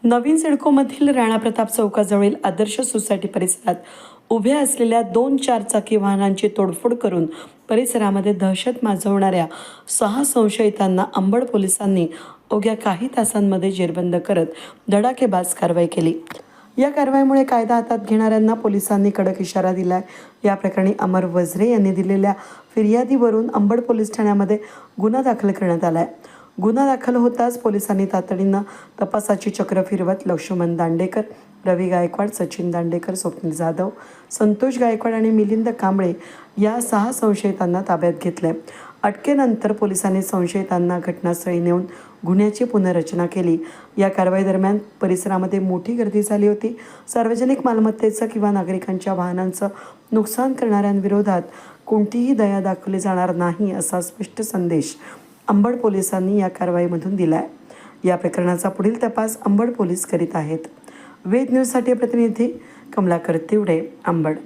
नवीन सिडकोमधील राणा प्रताप चौकाजवळील आदर्श society परिसरात उभ्या असलेल्या 2 चारचाकी वाहनांची तोडफोड करून परिसरामध्ये दहशत माजवणाऱ्या 6 संशयितांना अंबड पोलिसांनी अवघ्या काही तासांमध्ये जेरबंद करत धडाकेबाज कारवाई केली। या कारवाईमुळे कायदा हातात घेणाऱ्यांना पोलिसांनी कडक इशारा दिलाय। या प्रकरणी अमर वझरे यांनी दिलेल्या फिर्यादीवरून अंबड पोलीस ठाण्यामध्ये गुन्हा दाखल करण्यात आलाय। गुन्हा दाखल होताच पोलिसांनी तातडीनं तपासाची चक्र फिरवत लक्ष्मण दांडेकर, रवी गायकवाड, सचिन दांडेकर, स्वप्नील जाधव, संतोष गायकवाड आणि मिलिंद कांबळे या 6 संशयितांना ताब्यात घेतले। अटकेनंतर पोलिसांनी संशयितांना घटनास्थळी नेऊन गुन्ह्याची पुनर्रचना केली। या कारवाईदरम्यान परिसरामध्ये मोठी गर्दी झाली होती। सार्वजनिक मालमत्तेचं किंवा नागरिकांच्या वाहनांचं नुकसान करणाऱ्यांविरोधात कोणतीही दया दाखवली जाणार नाही असा स्पष्ट संदेश अंबड पोलिसांनी या कारवाईमधून दिलाय। या प्रकरणाचा पुढील तपास अंबड पोलीस करीत आहेत। वेद न्यूजसाठी प्रतिनिधी कमलाकर तिवडे, अंबड।